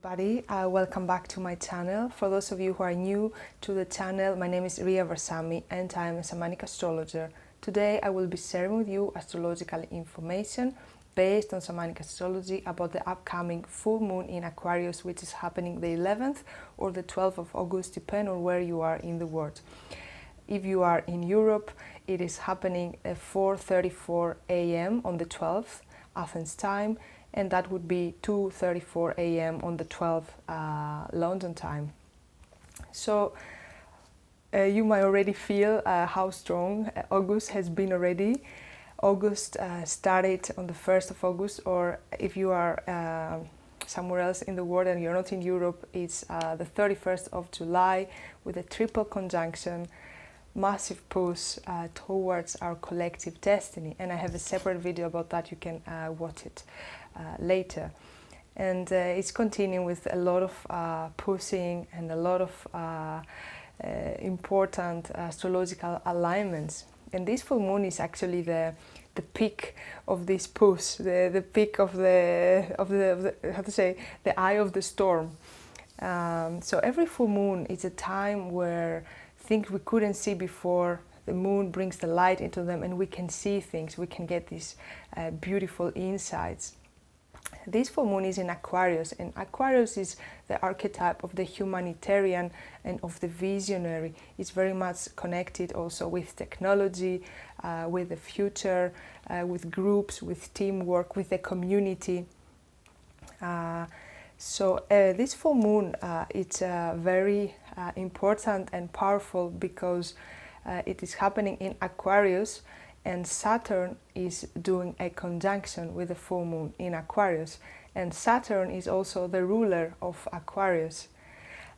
Everybody, welcome back to my channel. For those of you who are new to the channel, my name is Ria Versami and I am a Shamanic Astrologer. Today I will be sharing with you astrological information based on Shamanic Astrology about the upcoming full moon in Aquarius, which is happening the 11th or the 12th of August, depending on where you are in the world. If you are in Europe, it is happening at 4:34 a.m. on the 12th, Athens time, and that would be 2:34 a.m. on the 12th London time. So you might already feel how strong August has been already. August started on the 1st of August, or if you are somewhere else in the world and you're not in Europe, it's the 31st of July with a triple conjunction, massive push towards our collective destiny. And I have a separate video about that, you can watch it later. And it's continuing with a lot of pushing and a lot of important astrological alignments. And this full moon is actually the peak of this push, the peak of the how to say, the eye of the storm. So every full moon is a time where things we couldn't see before, the moon brings the light into them and we can see things, we can get these beautiful insights. This full moon is in Aquarius, and Aquarius is the archetype of the humanitarian and of the visionary. It's very much connected also with technology, with the future, with groups, with teamwork, with the community. So this full moon, it's very important and powerful because it is happening in Aquarius, and Saturn is doing a conjunction with the full moon in Aquarius, and Saturn is also the ruler of Aquarius.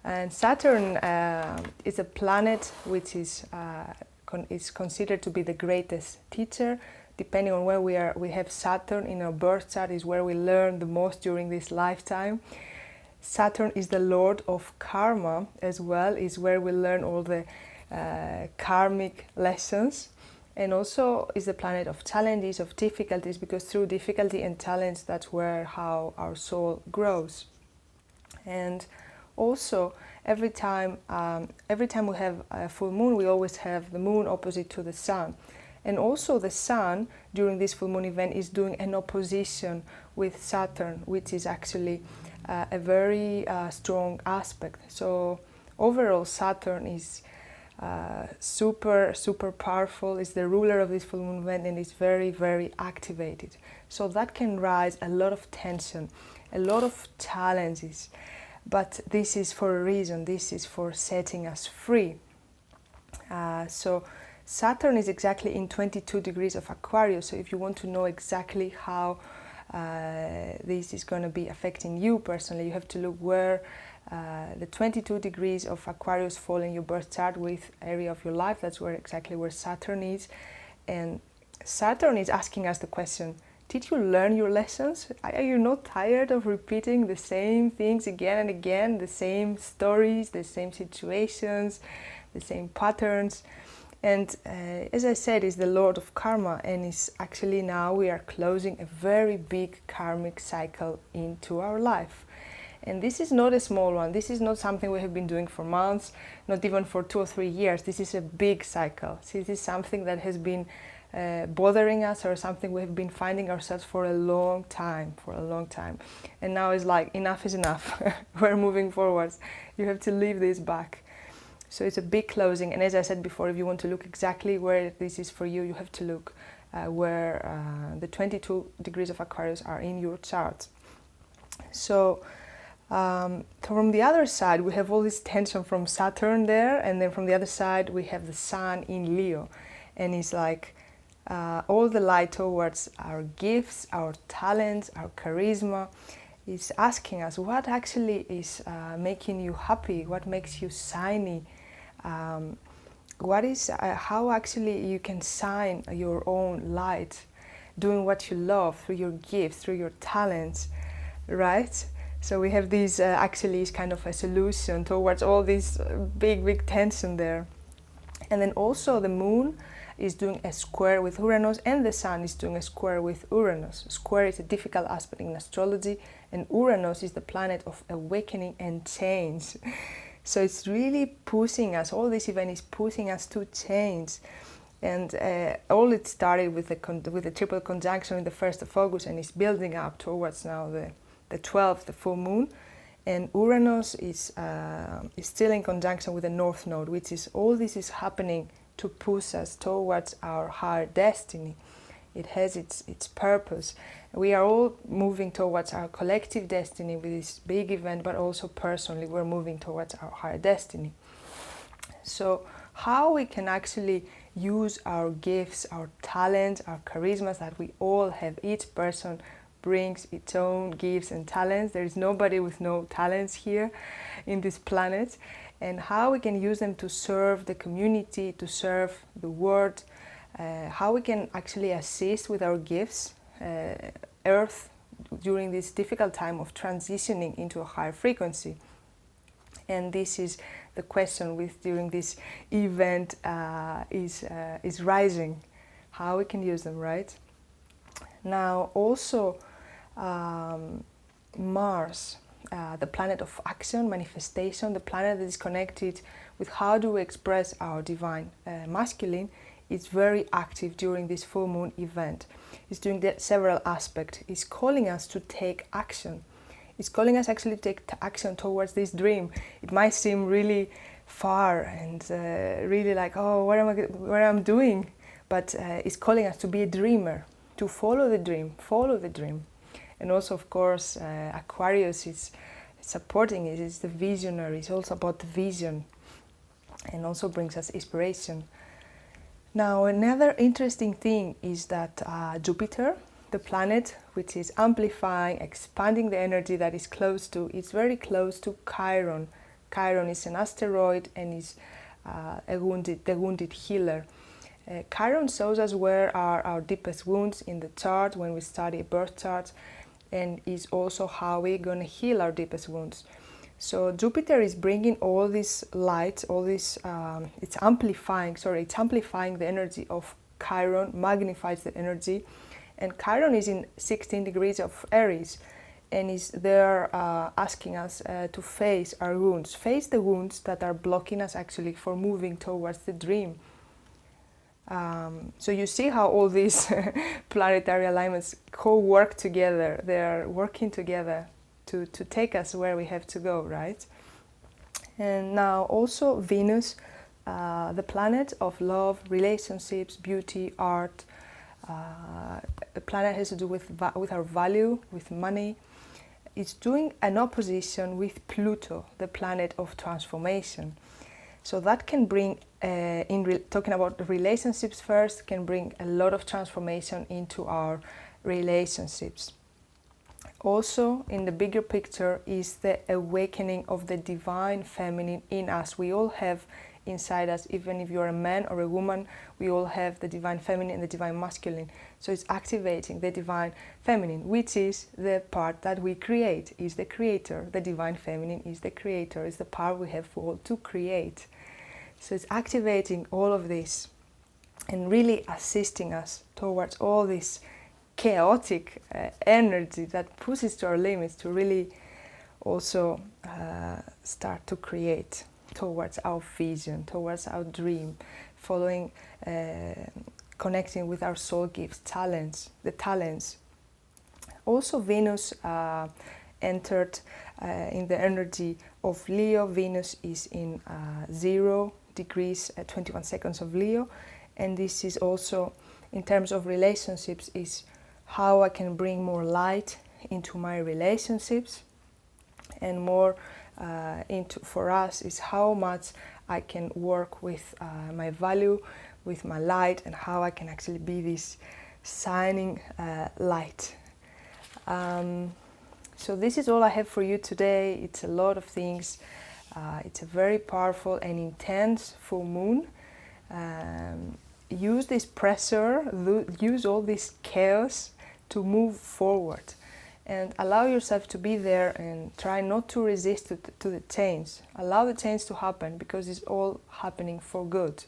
And Saturn is a planet which is considered to be the greatest teacher. Depending on where we are, we have Saturn in our birth chart, is where we learn the most during this lifetime. Saturn is the lord of karma as well, is where we learn all the karmic lessons, and also is the planet of challenges, of difficulties, because through difficulty and challenge, that's where how our soul grows. And also every time we have a full moon, we always have the moon opposite to the sun. And also the sun during this full moon event is doing an opposition with Saturn, which is actually a very strong aspect. So overall Saturn is super powerful, is the ruler of this full moon event, and is very activated. So that can rise a lot of tension, a lot of challenges, but this is for a reason. This is for setting us free. So Saturn is exactly in 22 degrees of Aquarius, so if you want to know exactly how this is going to be affecting you personally, you have to look where the 22 degrees of Aquarius fall in your birth chart with area of your life. That's exactly where Saturn is. And Saturn is asking us the question, did you learn your lessons? Are you not tired of repeating the same things again and again, the same stories, the same situations, the same patterns? And as I said, is the lord of karma, and is actually now we are closing a very big karmic cycle into our life. And this is not a small one. This is not something we have been doing for months, not even for 2 or 3 years. This is a big cycle. So this is something that has been bothering us, or something we have been finding ourselves for a long time, And now it's like, enough is enough. We're moving forwards. You have to leave this back. So it's a big closing, and as I said before, if you want to look exactly where this is for you, you have to look where the 22 degrees of Aquarius are in your chart. So from the other side, we have all this tension from Saturn there, and then from the other side, we have the Sun in Leo, and it's like all the light towards our gifts, our talents, our charisma. Is asking us what actually is making you happy, what makes you shiny, what is how actually you can shine your own light, doing what you love through your gifts, through your talents, right? So we have these actually is kind of a solution towards all this big tension there. And then also the moon is doing a square with Uranus, and the Sun is doing a square with Uranus. Square is a difficult aspect in astrology, and Uranus is the planet of awakening and change. So it's really pushing us, all this event is pushing us to change. And all it started with the triple conjunction in the 1st of August, and is building up towards now the 12th, the full moon. And Uranus is still in conjunction with the North Node, which is all this is happening to push us towards our higher destiny. It has its purpose. We are all moving towards our collective destiny with this big event, but also personally we're moving towards our higher destiny. So how we can actually use our gifts, our talents, our charismas that we all have, each person brings its own gifts and talents. There is nobody with no talents here in this planet, and how we can use them to serve the community, to serve the world, how we can actually assist with our gifts, Earth, during this difficult time of transitioning into a higher frequency. And this is the question during this event is rising, how we can use them, right? Now also Mars, the planet of action, manifestation, the planet that is connected with how do we express our divine masculine, is very active during this full moon event. It's doing several aspects. It's calling us to take action. It's calling us actually to take action towards this dream. It might seem really far and really like, oh, what am I doing? But it's calling us to be a dreamer, to follow the dream. And also, of course, Aquarius is supporting it. It's the visionary. It's also about the vision, and also brings us inspiration. Now, another interesting thing is that Jupiter, the planet which is amplifying, expanding the energy that is close to, it's very close to Chiron. Chiron is an asteroid and is the wounded healer. Chiron shows us where are our deepest wounds in the chart when we study a birth chart, and is also how we're going to heal our deepest wounds. So Jupiter is bringing all this light, all this, it's amplifying the energy of Chiron, magnifies the energy. And Chiron is in 16 degrees of Aries, and is there asking us to face our wounds, face the wounds that are blocking us actually for moving towards the dream. So you see how all these planetary alignments co-work together. They are working together to take us where we have to go, right? And now also Venus, the planet of love, relationships, beauty, art. The planet has to do with our value, with money. It's doing an opposition with Pluto, the planet of transformation. So that can bring, talking about the relationships first, can bring a lot of transformation into our relationships. Also, in the bigger picture is the awakening of the divine feminine in us. We all have inside us, even if you're a man or a woman, we all have the divine feminine and the divine masculine. So it's activating the divine feminine, which is the part that we create, is the creator. The divine feminine is the creator, is the power we have all to create. So it's activating all of this and really assisting us towards all this chaotic energy that pushes to our limits to really also start to create towards our vision, towards our dream, following, connecting with our soul gifts, talents, the talents. Also Venus entered in the energy of Leo. Venus is in 0 degrees, 21 seconds of Leo, and this is also, in terms of relationships, is how I can bring more light into my relationships, and more for us is how much I can work with my value, with my light, and how I can actually be this shining light. So this is all I have for you today. It's a lot of things. It's a very powerful and intense full moon. Use this pressure, use all this chaos to move forward, and allow yourself to be there and try not to resist to the change. Allow the change to happen, because it's all happening for good.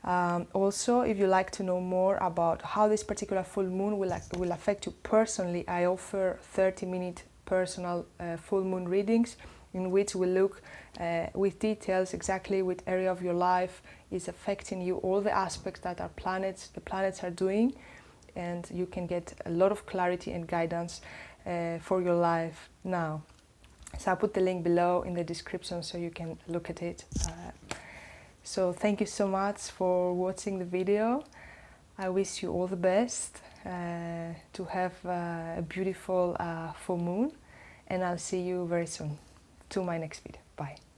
Also, if you like to know more about how this particular full moon will affect you personally, I offer 30-minute personal full moon readings in which we look with details exactly which area of your life is affecting you, all the aspects that the planets are doing, and you can get a lot of clarity and guidance for your life now. So I'll put the link below in the description so you can look at it. So thank you so much for watching the video. I wish you all the best to have a beautiful full moon, and I'll see you very soon to my next video. Bye.